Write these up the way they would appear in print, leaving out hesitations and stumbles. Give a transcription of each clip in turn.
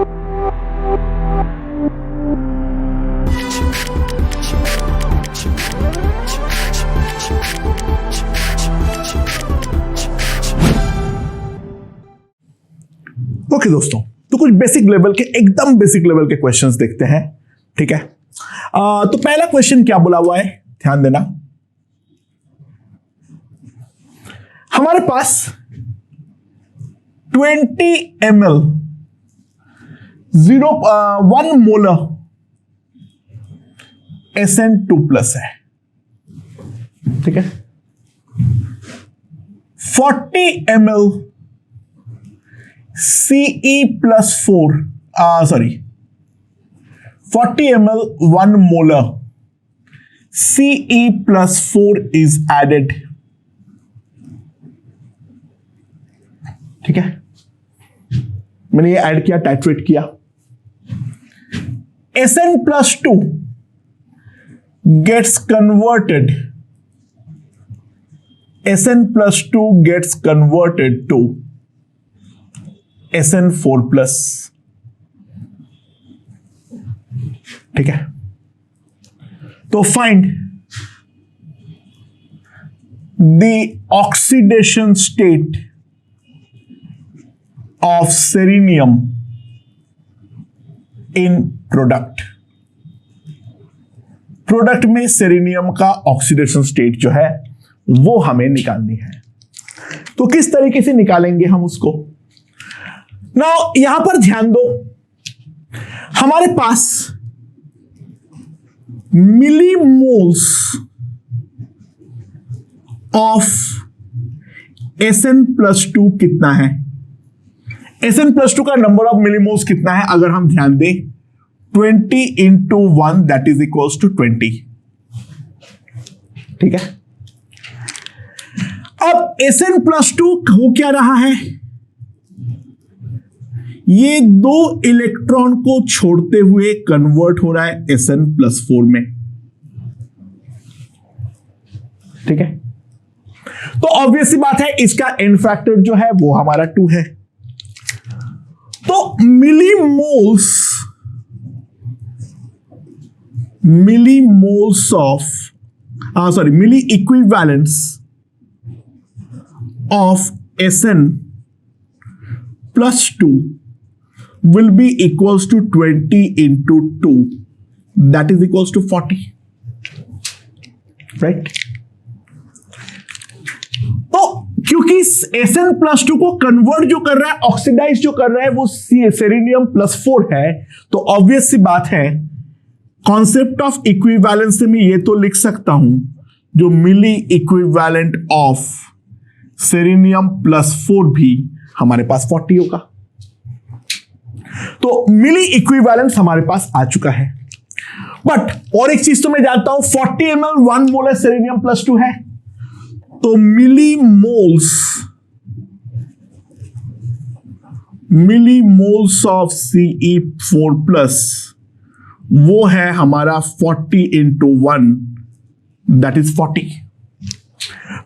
Okay दोस्तों, तो कुछ बेसिक लेवल के, एकदम बेसिक लेवल के क्वेश्चंस देखते हैं। ठीक है, तो पहला क्वेश्चन क्या बोला हुआ है, ध्यान देना। हमारे पास 20 ml 1 मोलर SN2+ है। ठीक है, 40 ml Ce+4 40 ml 1 molar Ce+4 is added। ठीक है, मैंने ये ऐड किया, टाइट्रेट किया। SN+2 gets converted to SN4+। ठीक है, तो find the oxidation state of selenium in product में सेरेनियम का ऑक्सीडेशन स्टेट जो है वो हमें निकालनी है। तो किस तरीके से निकालेंगे हम उसको? नाउ यहां पर ध्यान दो, हमारे पास मिलीमोल्स ऑफ SN+2 कितना है? SN+2 का नंबर ऑफ मिलीमोल्स कितना है? अगर हम ध्यान दें, 20 × 1 दैट इज इक्वल्स टू 20। ठीक है, अब SN+2 हो क्या रहा है? ये 2 इलेक्ट्रॉन को छोड़ते हुए कन्वर्ट हो रहा है SN+4 में। ठीक है, तो ऑब्वियस सी बात है, इसका एन फैक्टर जो है वो हमारा 2 है। तो milli equivalence of SN+2 will be equals to 20 × 2 that is equals to 40, right? तो क्योंकि SN+2 को कन्वर्ट जो कर रहा है, ऑक्सीडाइज जो कर रहा है वो सेरेनियम+4 है, तो ऑब्वियस सी बात है, कॉन्सेप्ट ऑफ इक्विवेलेंस से मैं ये तो लिख सकता हूं, जो मिली इक्विवेलेंट ऑफ सेरेनियम+4 भी हमारे पास 40 होगा। तो मिली इक्विवेलेंस हमारे पास आ चुका है। बट और एक चीज तो मैं जानता हूं, 40 ml 1 मोलर सेरेनियम+2 है, तो मिलीमोल्स ऑफ Ce4+ वो है हमारा 40 × 1 दैट इज 40।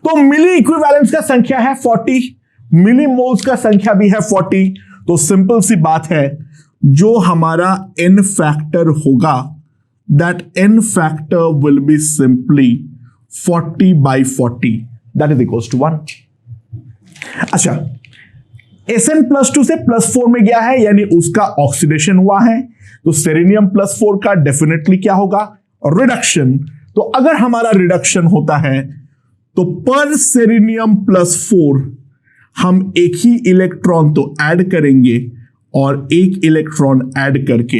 तो मिली इक्विवेलेंस का संख्या है 40, मिलीमोल्स का संख्या भी है 40। तो सिंपल सी बात है, जो हमारा एन फैक्टर होगा, that n factor will be simply 40/40 that is equals to 1। अच्छा, SN+2 से +4 में गया है, यानी उसका ऑक्सीडेशन हुआ है, तो सेरेनियम+4 का डेफिनेटली क्या होगा? रिडक्शन। तो अगर हमारा रिडक्शन होता है तो पर सेरेनियम+4 हम एक ही इलेक्ट्रॉन तो ऐड करेंगे, और एक इलेक्ट्रॉन ऐड करके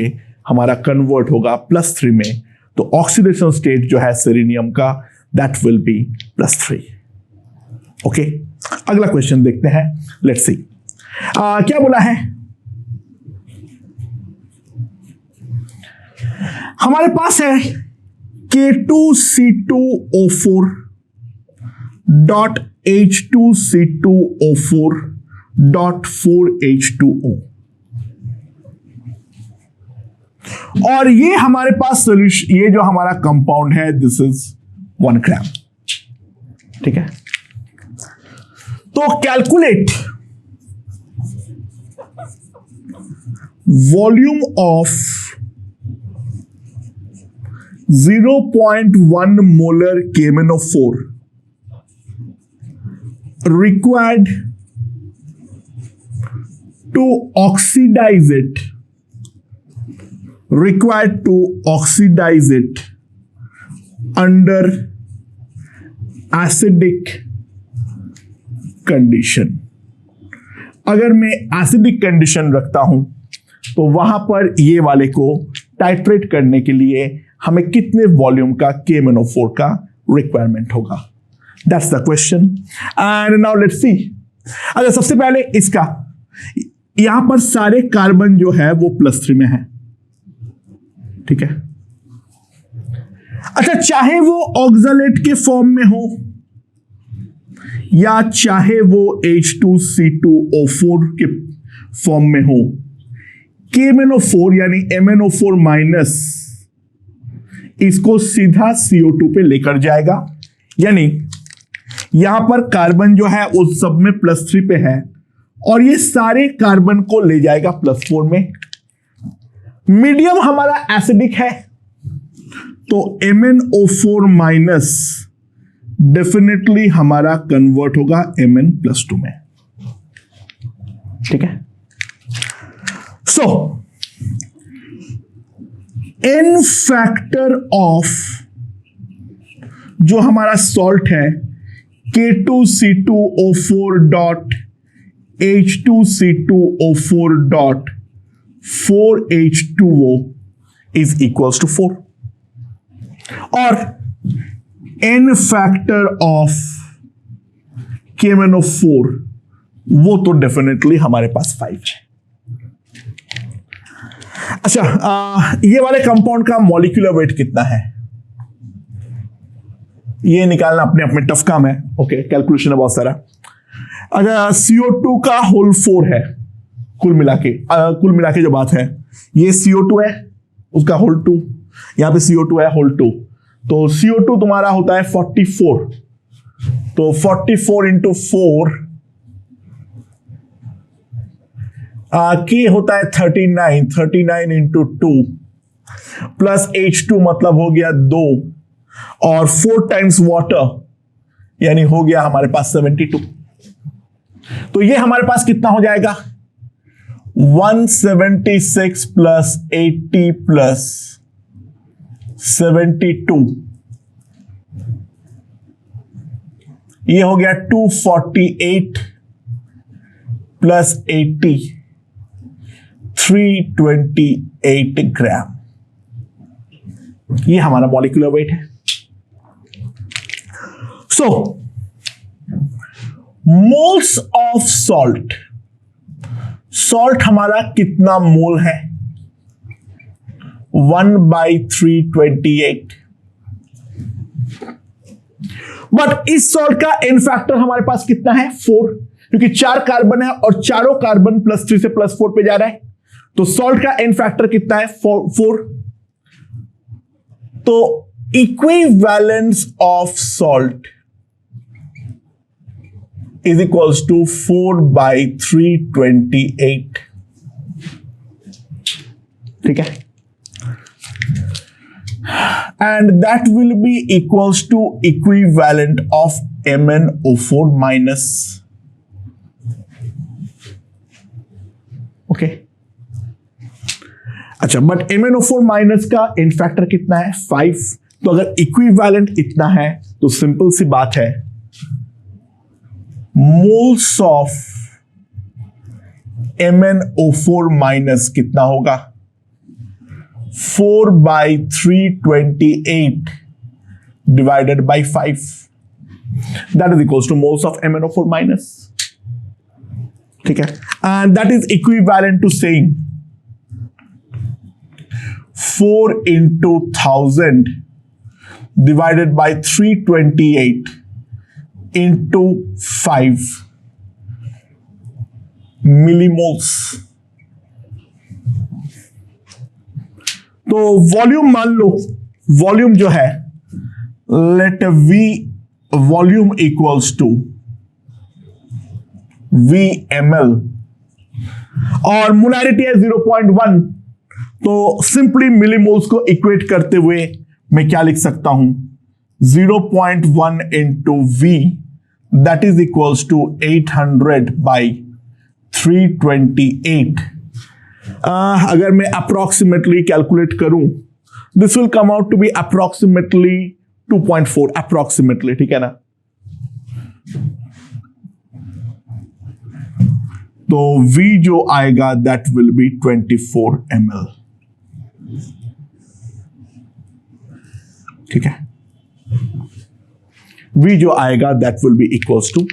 हमारा कन्वर्ट होगा +3 में। तो ऑक्सीडेशन स्टेट जो है सेरेनियम का, दैट विल बी +3। ओके, अगला क्वेश्चन देखते हैं, लेट्स सी क्या बोला है। हमारे पास है K2C2O4 .H2C2O4 .4H2O, और ये हमारे पास सोल्यूशन, ये जो हमारा कंपाउंड है, दिस इज 1 ग्राम। ठीक है, तो calculate volume of 0.1 molar KMnO4 required to oxidize it under acidic condition. अगर मैं एसिडिक कंडीशन रखता हूं तो वहां पर ये वाले को टाइट्रेट करने के लिए हमें कितने वॉल्यूम का KMnO4 का रिक्वायरमेंट होगा? That's the question and now let's see. अच्छा, सबसे पहले इसका यहां पर सारे कार्बन जो है वो +3 में है. ठीक है. अच्छा, चाहे वो ऑक्सलेट के फॉर्म में हो या चाहे वो H2C2O4 के फॉर्म में हो, KMnO4 यानी MnO4 माइनस इसको सीधा CO2 पे लेकर जाएगा. यानी यहां पर कार्बन जो है उस सब में +3 पे है और ये सारे कार्बन को ले जाएगा +4 में. मीडियम हमारा एसिडिक है तो MnO4 माइनस डेफिनेटली हमारा कन्वर्ट होगा Mn+2 में. ठीक है. सो n फैक्टर ऑफ जो हमारा सॉल्ट है K2C2O4 dot H2C2O4 dot 4H2O is equals to 4 और n फैक्टर ऑफ KMnO4 वो तो डेफिनेटली हमारे पास 5 है. अच्छा, ये वाले कंपाउंड का मॉलिक्यूलर वेट कितना है ये निकालना अपने आप में टफ काम है. ओके, कैलकुलेशन है बहुत सारा. अच्छा, CO2 का होल 4 है कुल मिला के जो बात है, ये CO2 है उसका होल 2, यहां पे CO2 है होल 2, तो CO2 तुम्हारा होता है 44, तो 44 इंटू 4 के होता है 39 इंटू 2 प्लस H2 मतलब हो गया 2 और 4 टाइम्स वाटर यानी हो गया हमारे पास 72. तो ये हमारे पास कितना हो जाएगा 176 प्लस 80 प्लस 72, ये हो गया 248 प्लस 80 328 ग्राम. ये हमारा मॉलिक्यूलर वेट है. सो मोल्स ऑफ सॉल्ट हमारा कितना मोल है 1/328. बट इस सॉल्ट का एन फैक्टर हमारे पास कितना है 4, क्योंकि 4 कार्बन है और चारों कार्बन +3 से +4 पे जा रहा है, तो सॉल्ट का एन फैक्टर कितना है 4. तो equivalence of salt is equals to 4/328. ठीक है, and that will be equals to equivalent of MnO4 minus. Okay, अच्छा, बट MnO4 माइनस का इन फैक्टर कितना है 5, तो अगर इक्विवेलेंट इतना है तो सिंपल सी बात है मोल्स ऑफ MnO4 माइनस कितना होगा 4/328 divided by 5, that is equals to moles of MnO4 minus. ठीक है, and that is equivalent to saying 4 into 1000 divided by 328 into 5 millimoles. तो वॉल्यूम मान लो, वॉल्यूम जो है let V volume equals to V ml और मोलैरिटी है 0.1, तो सिंपली मिलीमोल्स को इक्वेट करते हुए मैं क्या लिख सकता हूं, 0.1 into V that is equals to 800 by 328। अगर मैं अप्रोक्सीमेटली कैलकुलेट करूं, this will come out to be approximately 2.4 approximately, ठीक है ना। तो V जो आएगा दैट विल बी 24 ml, ठीक है। V जो आएगा that will be equals to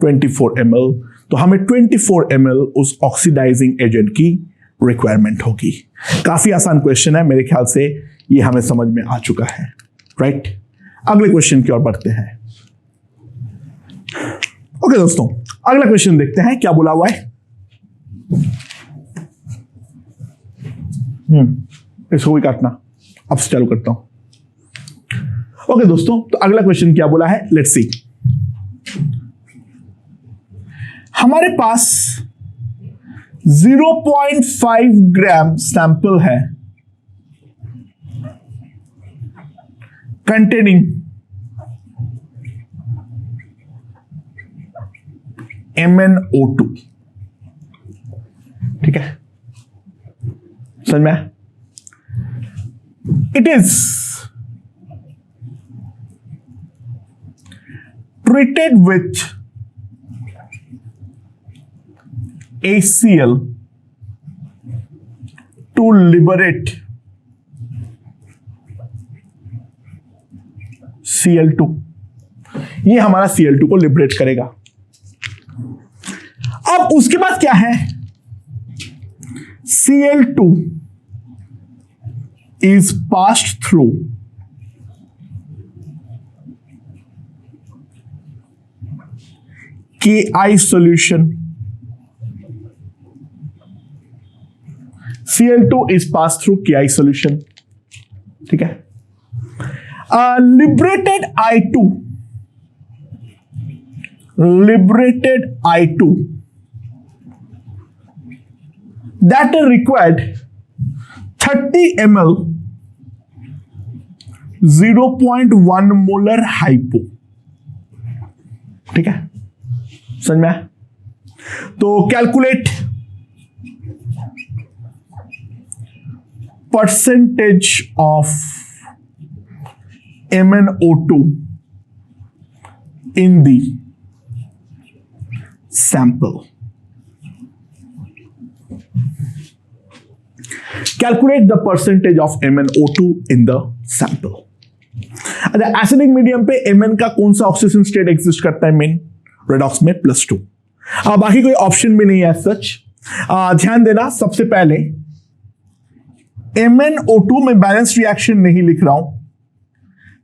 24 ml। तो हमें 24 ml उस ऑक्सीडाइजिंग एजेंट की रिक्वायरमेंट होगी। काफी आसान क्वेश्चन है, मेरे ख्याल से ये हमें समझ में आ चुका है, राइट। अगले क्वेश्चन की ओर बढ़ते हैं। ओके दोस्तों, अगला क्वेश्चन देखते हैं क्या बोला हुआ है। इसको भी काटना, अब से चालू करता हूं। ओके दोस्तों, तो अगला क्वेश्चन क्या बोला है, लेट्स सी। हमारे पास 0.5 ग्राम सैंपल है कंटेनिंग MnO2, ठीक है, समझ में। It is treated with HCl to liberate Cl2। ये हमारा Cl2 को लिबरेट करेगा। अब उसके बाद क्या है, Cl2 is passed through Ki solution। Cl2 is passed through Ki solution, ठीक है। liberated I2 that are required 30 ml 0.1 molar hypo, ठीक है, समझ में। तो calculate percentage of MnO2 in the sample। Calculate the percentage of MnO2 in the sample। अच्छा, acidic medium पे Mn का कौन सा ऑक्सीजन स्टेट एग्जिस्ट करता है, मेन रेडॉक्स में +2। बाकी कोई ऑप्शन भी नहीं है सच। ध्यान देना, सबसे पहले MnO2 में बैलेंस रिएक्शन नहीं लिख रहा हूं,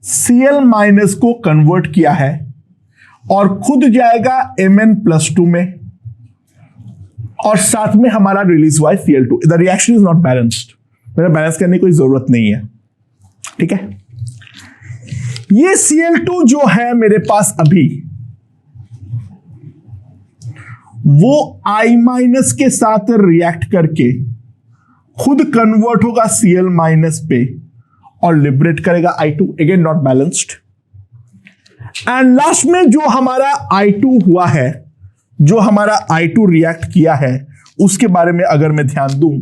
Cl- को कन्वर्ट किया है और खुद जाएगा Mn+2 में, और साथ में हमारा रिलीज हुआ है Cl2। The reaction is not balanced, मेरा बैलेंस करने की कोई जरूरत नहीं है, ठीक है। ये Cl2 जो है मेरे पास अभी, वो I- के साथ रिएक्ट करके खुद कन्वर्ट होगा Cl- पे और लिबरेट करेगा I2, again not balanced. And last में जो हमारा I2 हुआ है, जो हमारा I2 रिएक्ट किया है, उसके बारे में अगर मैं ध्यान दूं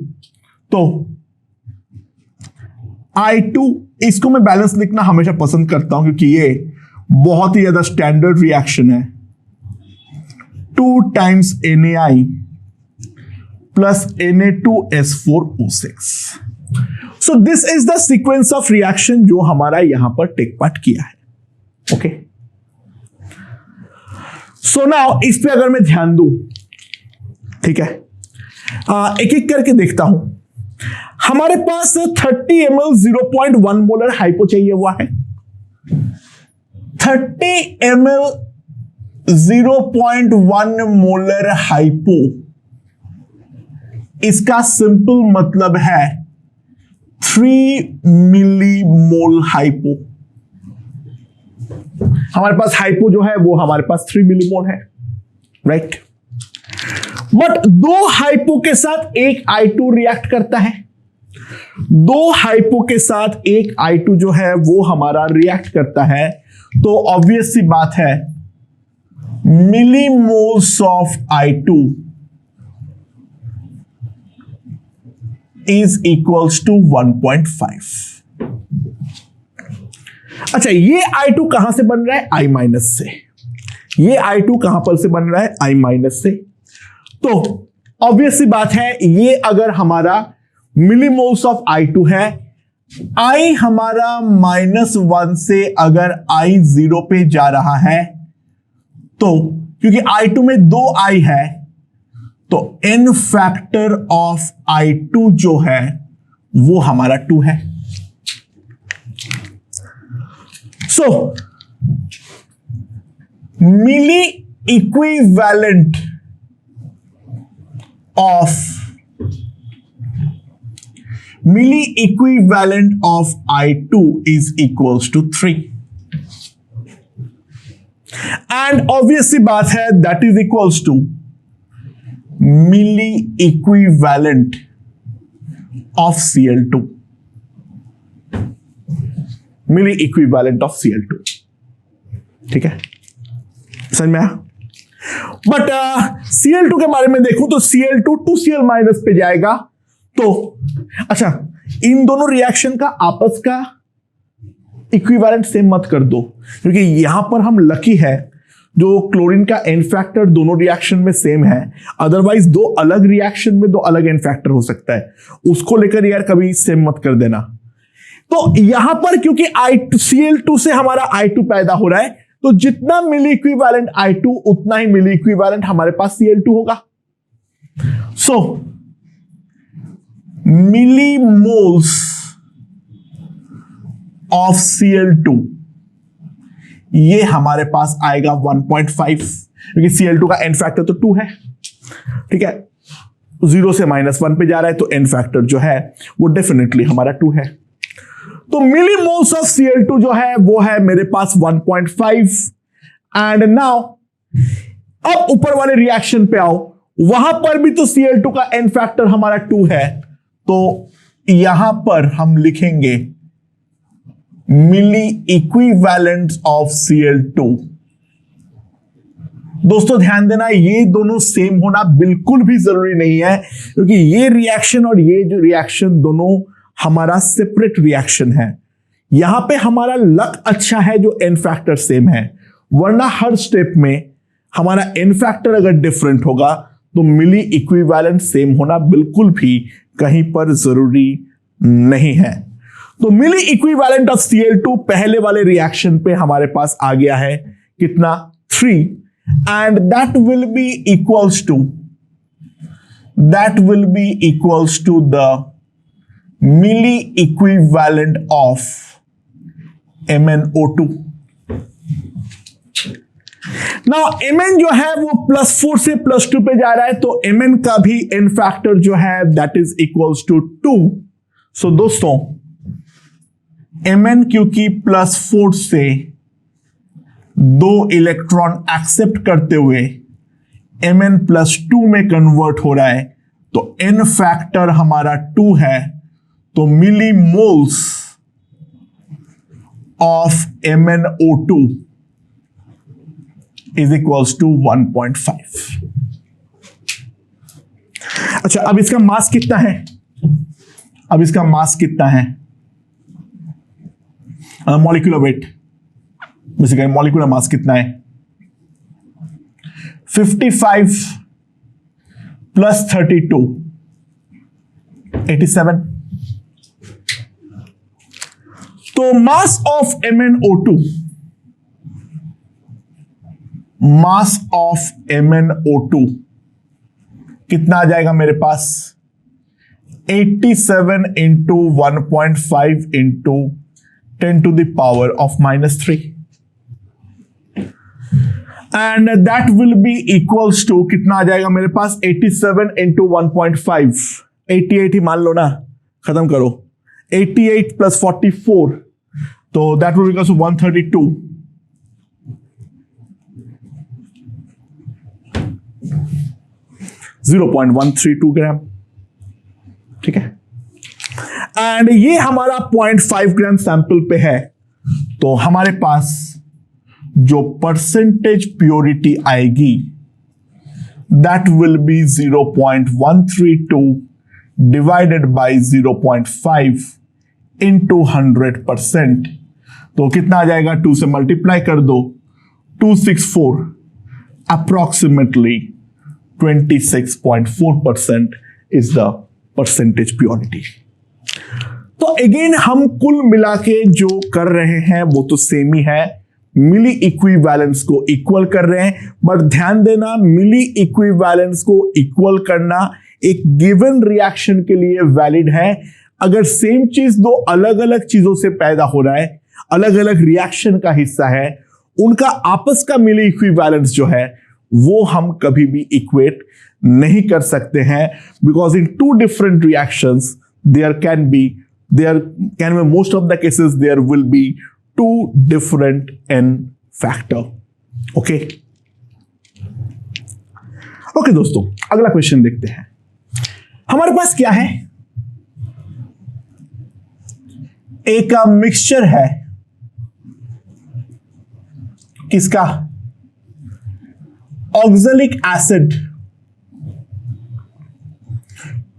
तो I2, इसको मैं बैलेंस लिखना हमेशा पसंद करता हूं क्योंकि ये बहुत ही ज्यादा स्टैंडर्ड रिएक्शन है। 2 times NaI plus Na2S4O6। So this is the sequence of reaction जो हमारा यहां पर टेक पार्ट किया है, ओके। सो नाउ इस पे अगर मैं ध्यान दूं, ठीक है, एक एक करके देखता हूं। हमारे पास 30 ml 0.1 मोलर हाइपो चाहिए हुआ है। 30 ml 0.1 मोलर हाइपो, इसका सिंपल मतलब है 3 मिलीमोल हाइपो। हमारे पास हाइपो जो है वो हमारे पास 3 मिलीमोल है, राइट। बट दो हाइपो के साथ एक I2 रिएक्ट करता है, दो हाइपो के साथ एक I2 जो है वो हमारा रिएक्ट करता है, तो ऑब्वियस सी बात है millimoles of I2 is equals to 1.5। अच्छा, ये I2 कहां से बन रहा है? I माइनस से। ये I2 कहां पर से बन रहा है? I माइनस से। तो ऑब्वियस सी बात है, ये अगर हमारा मिलीमोल्स ऑफ I2 है, I हमारा -1 से अगर I 0 पे जा रहा है, तो क्योंकि I2 में 2 I है, तो n फैक्टर ऑफ I2 जो है वो हमारा 2 है। सो मिली equivalent of I2 is equals to 3, and obviously बात है that is equals to milli equivalent of Cl2, milli equivalent of Cl2। ठीक है, समझ में आया? बट Cl2 के बारे में देखूं तो Cl2 2Cl माइनस पे जाएगा। तो अच्छा, इन दोनों रिएक्शन का आपस का इक्विवेलेंट सेम मत कर दो, क्योंकि यहां पर हम लकी है जो क्लोरीन का एन फैक्टर दोनों रिएक्शन में सेम है, अदरवाइज दो अलग रिएक्शन में दो अलग एन फैक्टर हो सकता है, उसको लेकर यार कभी सेम मत कर देना। तो यहां पर क्योंकि Cl2 से हमारा I2 पैदा हो रहा है, तो जितना मिली इक्विवेलेंट I2 उतना ही मिली इक्विवेलेंट हमारे पास Cl2 होगा। सो मिलीमोल्स ऑफ Cl2 ये हमारे पास आएगा 1.5, क्योंकि Cl2 का एन फैक्टर तो 2 है। ठीक है, 0 से -1 पे जा रहा है, तो एन फैक्टर जो है वो डेफिनेटली हमारा 2 है। तो मिलीमोल्स ऑफ Cl2 जो है वो है मेरे पास 1.5। एंड नाउ अब ऊपर वाले रिएक्शन पे आओ, वहां पर भी तो Cl2 का एन फैक्टर हमारा 2 है, तो यहां पर हम लिखेंगे मिली इक्विवेलेंट ऑफ Cl2। दोस्तों ध्यान देना, ये दोनों सेम होना बिल्कुल भी जरूरी नहीं है, क्योंकि ये रिएक्शन और ये जो रिएक्शन दोनों हमारा सेपरेट रिएक्शन है। यहां पे हमारा लक अच्छा है जो एन फैक्टर सेम है, वरना हर स्टेप में हमारा एन फैक्टर अगर डिफरेंट होगा तो मिली इक्विवेलेंट सेम होना बिल्कुल भी कहीं पर जरूरी नहीं है। तो मिली इक्विवेलेंट ऑफ Cl2 पहले वाले रिएक्शन पे हमारे पास आ गया है कितना? 3, and that will be equals to the milli equivalent of MnO2। Now Mn जो है वो +4 से +2 पे जा रहा है, तो Mn का भी एन फैक्टर जो है दैट इज इक्वल्स टू 2। सो दोस्तों Mn क्योंकि +4 से 2 इलेक्ट्रॉन एक्सेप्ट करते हुए Mn +2 में कन्वर्ट हो रहा है, तो एन फैक्टर हमारा 2 है, तो millimoles of MnO2 is equals to 1.5। अच्छा, अब इसका मास कितना है? Molecular weight, basically molecular mass कितना है? 55 + 32 87। तो मास ऑफ MnO2 कितना आ जाएगा मेरे पास? 87 into 1.5 into 10⁻³ and that will be equals to कितना आ जाएगा मेरे पास? 87 इंटू 1.5, 88 ही मान लो ना, खत्म करो। 88 + 44, तो दैट विल इक्वल्स टू 132। 0.132 ग्राम। ठीक है, एंड ये हमारा 0.5 ग्राम सैंपल पे है, तो हमारे पास जो परसेंटेज प्योरिटी आएगी that will B 0.132 divided by 0.5 into 100%। तो कितना आ जाएगा, 2 से मल्टीप्लाई कर दो, 264, approximately 26.4% is the percentage purity. तो अगेन हम कुल मिला के जो कर रहे हैं वो तो सेम ही है, मिली इक्विवेलेंस को इक्वल कर रहे हैं, बट ध्यान देना मिली इक्विवेलेंस को इक्वल करना एक गिवन रिएक्शन के लिए वैलिड है। अगर सेम चीज दो अलग अलग चीजों से पैदा हो रहा है, अलग अलग रिएक्शन का हिस्सा है, उनका आपस का मिली इक्विवेलेंस जो है वो हम कभी भी इक्वेट नहीं कर सकते हैं, because in two different reactions there can be most of the cases there will be two different n factor। okay दोस्तों, अगला क्वेश्चन देखते हैं। हमारे पास क्या है, एक मिक्सचर है, किसका, ऑक्सैलिक एसिड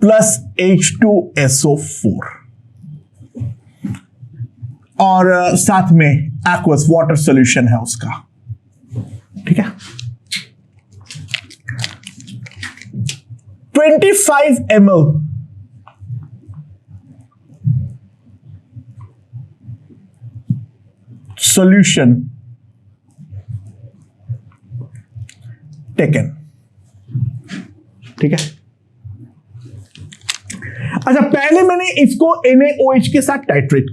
प्लस H2SO4 और साथ में एक्वस वाटर सॉल्यूशन है उसका। ठीक है, 25 ml सॉल्यूशन टेकन। ठीक है, अच्छा पहले मैंने इसको NaOH के साथ टाइट्रेट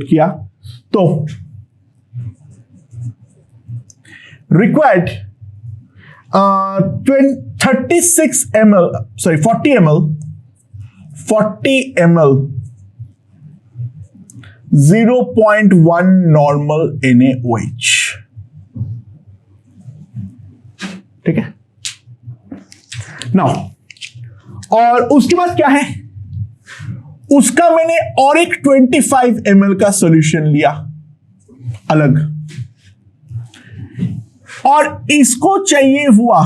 किया, तो रिक्वायर्ड 40 ml 0.1 नॉर्मल NaOH। ठीक है, नाउ और उसके बाद क्या है, उसका मैंने और एक 25 ml का सॉल्यूशन लिया अलग, और इसको चाहिए हुआ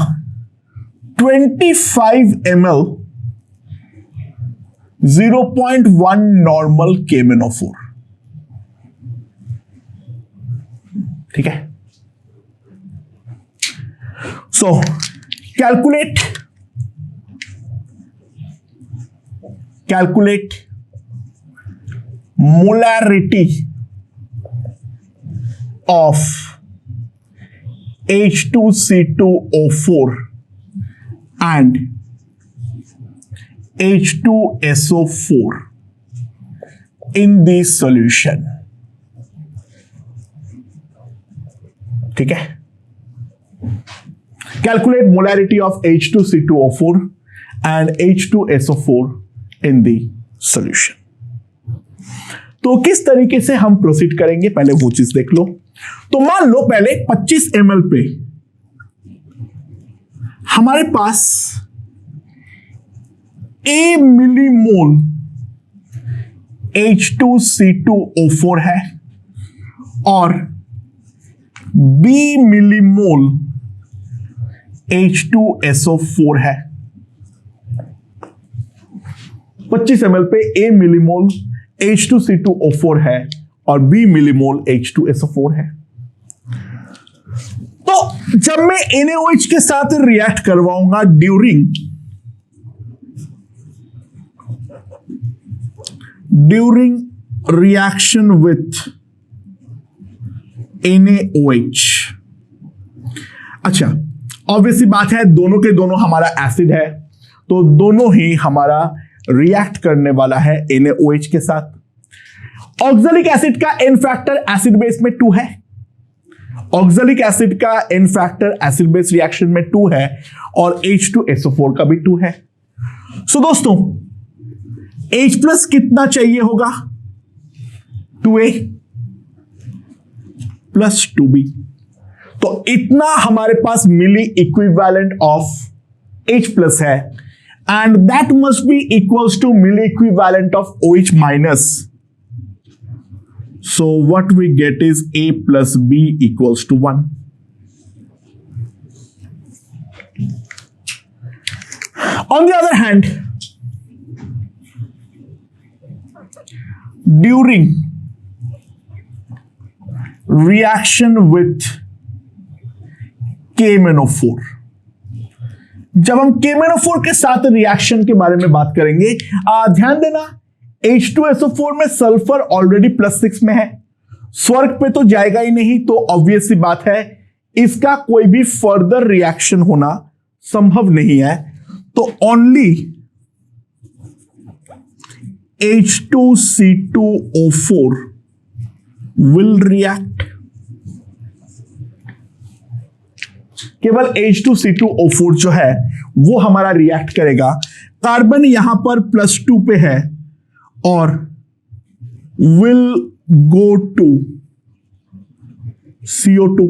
25 ml 0.1 नॉर्मल KMnO4। ठीक है, सो calculate molarity of H2C2O4 and H2SO4 in the solution। ठीक है, calculate molarity of H2C2O4 and H2SO4 in the solution। तो किस तरीके से हम प्रोसीड करेंगे, पहले वो चीज देख लो। तो मान लो पहले 25 ml पे हमारे पास A मिलीमोल H2C2O4 है और B मिलीमोल H2SO4 है। 25 ml पे A मिलीमोल H2C2O4 है और B मिलीमोल H2SO4 है। तो जब मैं NaOH के साथ रिएक्ट करवाऊंगा ड्यूरिंग रिएक्शन विथ NaOH, अच्छा ऑब्वियसली बात है दोनों के दोनों हमारा एसिड है, तो दोनों ही हमारा रिएक्ट करने वाला है NaOH के साथ। ऑक्सैलिक एसिड का एन फैक्टर एसिड बेस में 2 है, ऑक्सैलिक एसिड का n factor acid base reaction में 2 है और H2SO4 का भी 2 है। सो दोस्तों H प्लस कितना चाहिए होगा, 2A प्लस 2B। तो तो इतना हमारे पास milli equivalent of H plus है, and that must be equals to milli equivalent of OH minus. So what we get is A plus B equals to 1. On the other hand, during reaction with KMnO4, जब हम KMnO4 के साथ reaction के बारे में बात करेंगे, ध्यान देना H2SO4 में सल्फर ऑलरेडी +6 में है, स्वर्ग पे तो जाएगा ही नहीं, तो ऑब्वियस सी बात है इसका कोई भी फर्दर रिएक्शन होना संभव नहीं है. तो ओनली H2C2O4 विल रिएक्ट. केवल H2C2O4 जो है वो हमारा रिएक्ट करेगा. कार्बन यहां पर +2 पे है और will go to CO2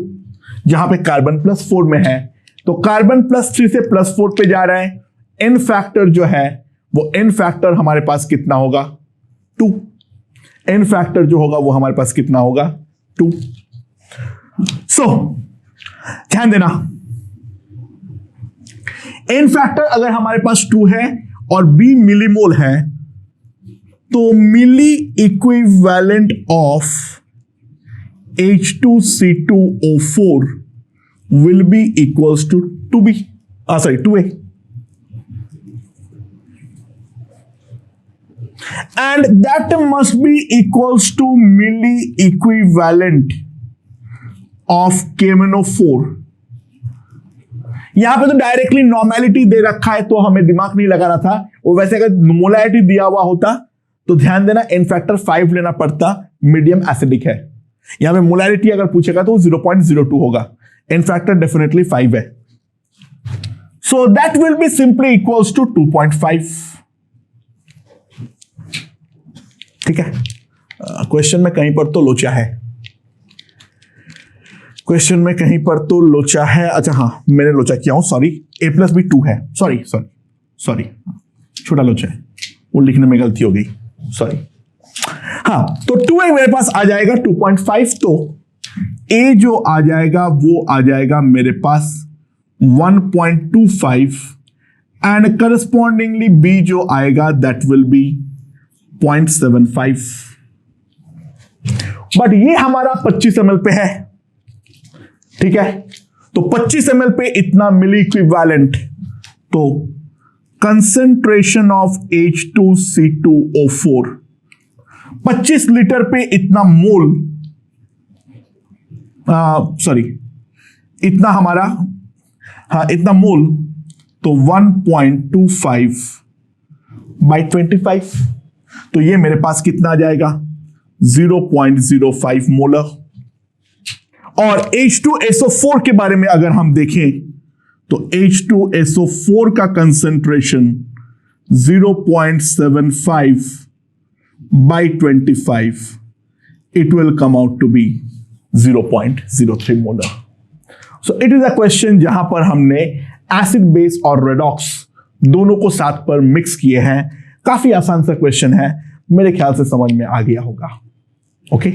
जहां पे कार्बन +4 में है, तो कार्बन +3 से +4 पे जा रहा है. n फैक्टर जो है वो n फैक्टर हमारे पास कितना होगा 2. n फैक्टर जो होगा वो हमारे पास कितना होगा 2. सो ध्यान देना, n फैक्टर अगर हमारे पास 2 है और B मिलीमोल है, तो milli equivalent of H2C2O4 will be equals to 2A. And that must be equals to milli equivalent of KMnO4. यहां पे तो डायरेक्टली नॉर्मेलिटी दे रखा है तो हमें दिमाग नहीं लगाना था, वो वैसे अगर मोलैरिटी दिया हुआ होता तो ध्यान देना n फैक्टर 5 लेना पड़ता, मीडियम एसिडिक है. यहां पे मोलैरिटी अगर पूछेगा तो 0.02 होगा, n फैक्टर डेफिनेटली 5 है. So that will be simply equals to 2.5. ठीक है. क्वेश्चन में कहीं पर तो लोचा है, क्वेश्चन में कहीं पर तो लोचा है. अच्छा हाँ, मैंने लोचा किया हूं, सॉरी. A प्लस B 2 है, सॉरी, छोटा लोचा है, वो लिखने में गलती हो गई, सॉरी. हाँ, तो 2A मेरे पास आ जाएगा 2.5, तो A जो आ जाएगा वो आ जाएगा मेरे पास 1.25 एंड करस्पॉन्डिंगली B जो आएगा दैट विल बी 0.75. बट ये हमारा 25 ml पे है. ठीक है, तो 25 ml पे इतना मिली इक्विवेलेंट, तो कंसेंट्रेशन ऑफ H2C2O4 25 लीटर पे इतना मोल, इतना हमारा, इतना मोल, तो 1.25/25, तो ये मेरे पास कितना आ जाएगा 0.05 मोलर. और H2SO4 के बारे में अगर हम देखें तो H2SO4 का concentration 0.75/25, it will come out to be 0.03 molar. So it is a question जहां पर हमने एसिड बेस और रेडॉक्स दोनों को साथ पर मिक्स किए हैं. काफी आसान सा क्वेश्चन है, मेरे ख्याल से समझ में आ गया होगा. ओके